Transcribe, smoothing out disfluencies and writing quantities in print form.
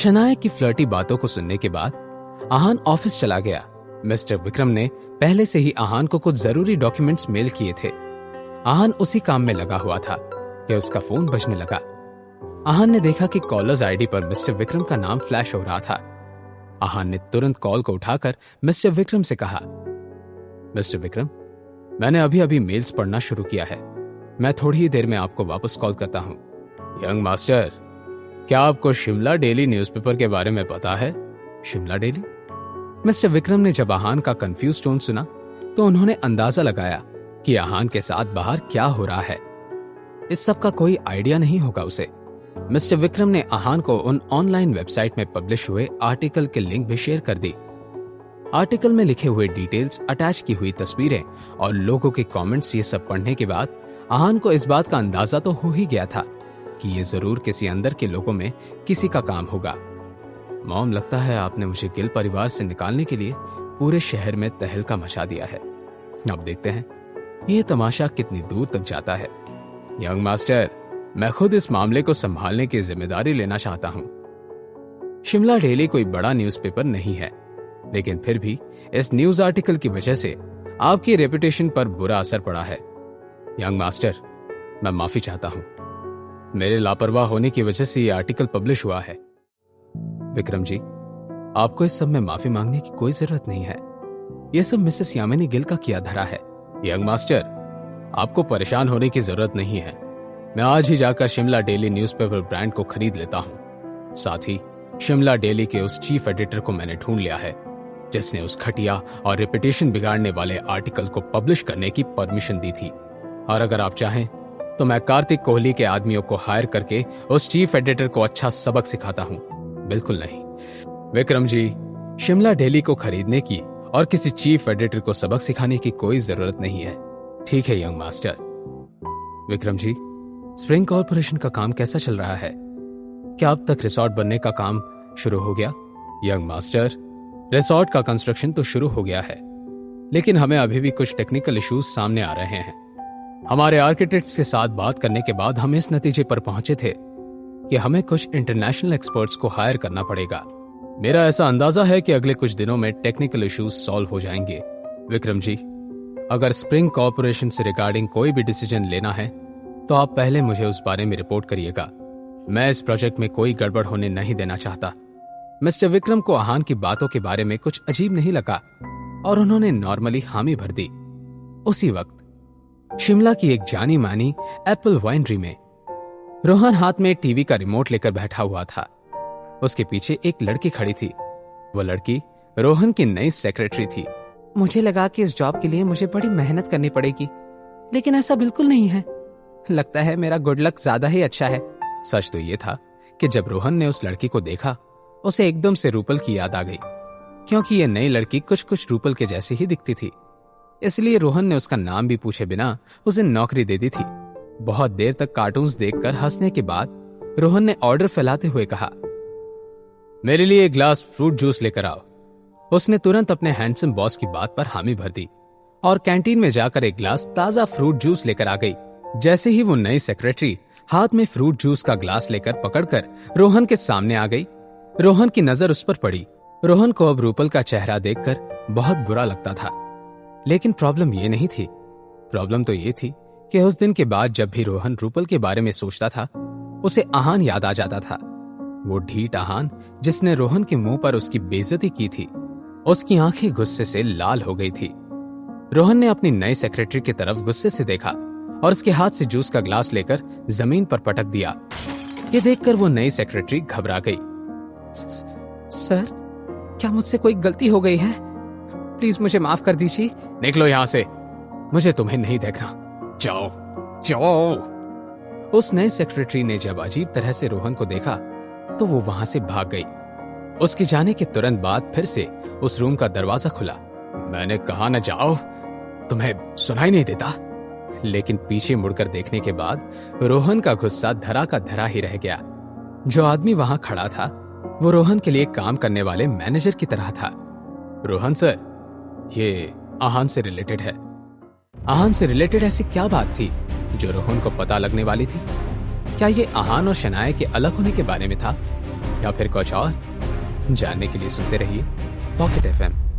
शनाया की फ्लर्टी बातों को सुनने के बाद आहान ऑफिस चला गया। मिस्टर विक्रम ने पहले से ही आहान को कुछ जरूरी डॉक्यूमेंट्स मेल किए थे। आहान उसी काम में लगा हुआ था कि उसका फोन बजने लगा। आहान ने देखा कि कॉलर्स आईडी पर मिस्टर विक्रम का नाम फ्लैश हो रहा था। आहान ने तुरंत कॉल को उठाकर मिस्टर विक्रम से कहा, मिस्टर विक्रम, मैंने अभी अभी मेल्स पढ़ना शुरू किया है। मैं थोड़ी ही देर में आपको वापस कॉल करता हूं। यंग मास्टर, क्या आपको शिमला डेली न्यूज़पेपर के बारे में पता है? शिमला डेली? मिस्टर विक्रम ने जब आहान का कंफ्यूज टोन सुना तो उन्होंने अंदाजा लगाया कि आहान के साथ बाहर क्या हो रहा है। इस सब का कोई आइडिया नहीं होगा उसे। मिस्टर विक्रम ने आहान को उन ऑनलाइन वेबसाइट में पब्लिश हुए आर्टिकल के लिंक भी शेयर कर दी। आर्टिकल में लिखे हुए डिटेल्स, अटैच की हुई तस्वीरें और लोगों के कमेंट्स, ये सब पढ़ने के बाद आहान को इस बात का अंदाजा तो हो ही गया था कि ये जरूर किसी अंदर के लोगों में किसी का काम होगा। मॉम, लगता है आपने मुझे गिल परिवार से निकालने के लिए पूरे शहर में तहलका मचा दिया है। अब देखते हैं ये तमाशा कितनी दूर तक जाता है। यंग मास्टर, मैं खुद इस मामले को संभालने की जिम्मेदारी लेना चाहता हूं। शिमला डेली कोई बड़ा न्यूज़पेपर नहीं है, लेकिन फिर भी इस न्यूज आर्टिकल की वजह से आपकी रेपुटेशन पर बुरा असर पड़ा है। यंग मास्टर, मैं माफी चाहता हूं। मेरे लापरवाह होने की वजह से ये आर्टिकल पब्लिश हुआ है। विक्रम जी, आपको इस सब में माफी मांगने की कोई जरूरत नहीं है। यह सब मिसेस यामिनी गिल का किया धरा है। यंग मास्टर, आपको परेशान होने की जरूरत नहीं है। मैं आज ही जाकर शिमला डेली न्यूज़पेपर ब्रांड को खरीद लेता हूं। साथ ही शिमला डेली के उस चीफ एडिटर को मैंने ढूंढ लिया है जिसने उस घटिया और रेपुटेशन बिगाड़ने वाले आर्टिकल को पब्लिश करने की परमिशन दी थी। और अगर आप चाहें तो मैं कार्तिक कोहली के आदमियों को हायर करके उस चीफ एडिटर को अच्छा सबक सिखाता हूं। बिल्कुल नहीं विक्रम जी, शिमला डेली को खरीदने की और किसी चीफ एडिटर को सबक सिखाने की कोई जरूरत नहीं है। ठीक है young master. Vikram ji, spring corporation का काम कैसा चल रहा है? क्या अब तक रिसोर्ट बनने का काम शुरू हो गया? यंग मास्टर, रिसोर्ट का कंस्ट्रक्शन तो शुरू हो गया है, लेकिन हमें अभी भी कुछ टेक्निकल इश्यूज सामने आ रहे हैं। हमारे आर्किटेक्ट्स के साथ बात करने के बाद हम इस नतीजे पर पहुंचे थे कि हमें कुछ इंटरनेशनल एक्सपर्ट्स को हायर करना पड़ेगा। मेरा ऐसा अंदाजा है कि अगले कुछ दिनों में टेक्निकल इश्यूज सॉल्व हो जाएंगे। विक्रम जी, अगर स्प्रिंग कॉर्पोरेशन से रिगार्डिंग कोई भी डिसीजन लेना है तो आप पहले मुझे उस बारे में रिपोर्ट करिएगा। मैं इस प्रोजेक्ट में कोई गड़बड़ होने नहीं देना चाहता। मिस्टर विक्रम को आहान की बातों के बारे में कुछ अजीब नहीं लगा और उन्होंने नॉर्मली हामी भर दी। उसी वक्त शिमला की एक जानी मानी एप्पल वाइनरी में रोहन हाथ में टीवी का रिमोट लेकर बैठा हुआ था। उसके पीछे एक लड़की खड़ी थी। वो लड़की रोहन की नई सेक्रेटरी थी। मुझे लगा कि इस जॉब के लिए मुझे बड़ी मेहनत करनी पड़ेगी, लेकिन ऐसा बिल्कुल नहीं है। लगता है मेरा गुड लक ज्यादा ही अच्छा है। सच तो ये था कि जब रोहन ने उस लड़की को देखा, उसे एकदम से रूपल की याद आ गई, क्योंकि ये नई लड़की कुछ कुछ रूपल के जैसी ही दिखती थी। इसलिए रोहन ने उसका नाम भी पूछे बिना उसे नौकरी दे दी थी। बहुत देर तक कार्टून्स देखकर हंसने के बाद रोहन ने ऑर्डर फैलाते हुए कहा, मेरे लिए एक ग्लास फ्रूट जूस लेकर आओ। उसने तुरंत अपने हैंडसम बॉस की बात पर हामी भर दी और कैंटीन में जाकर एक ग्लास ताजा फ्रूट जूस लेकर आ गई। जैसे ही वो नई सेक्रेटरी हाथ में फ्रूट जूस का ग्लास लेकर पकड़कर रोहन के सामने आ गई, रोहन की नजर उस पर पड़ी। रोहन को अब रूपल का चेहरा देखकर बहुत बुरा लगता था, लेकिन प्रॉब्लम ये नहीं थी। प्रॉब्लम तो ये थी कि उस दिन के बाद जब भी रोहन रूपल के बारे में सोचता था, उसे आहान याद आ जाता था। वो ढीठ आहान जिसने रोहन के मुंह पर उसकी बेइज्जती की थी। उसकी आंखें गुस्से से लाल हो गई थी। रोहन ने अपनी नई सेक्रेटरी की तरफ गुस्से से देखा और उसके हाथ से जूस का ग्लास लेकर जमीन पर पटक दिया। ये देखकर वो नई सेक्रेटरी घबरा गई। सर, क्या मुझसे कोई गलती हो गई है? प्लीज मुझे माफ कर दीजिए। निकलो यहां से, मुझे तुम्हें नहीं देखना। जाओ जाओ। उस नए सेक्रेटरी ने जब अजीब तरह से रोहन को देखा तो वो वहां से भाग गई। उसके जाने के तुरंत बाद फिर से उस रूम का दरवाजा खुला। मैंने कहा न जाओ, तुम्हें सुनाई नहीं देता? लेकिन पीछे मुड़कर देखने के बाद रोहन का गुस्सा धरा का धरा ही रह गया। जो आदमी वहां खड़ा था वो रोहन के लिए काम करने वाले मैनेजर की तरह था। रोहन सर, ये आहान से रिलेटेड है। आहान से रिलेटेड ऐसी क्या बात थी जो रोहन को पता लगने वाली थी? क्या ये आहान और शनाया के अलग होने के बारे में था? या फिर कुछ और? जानने के लिए सुनते रहिए पॉकेट एफएम।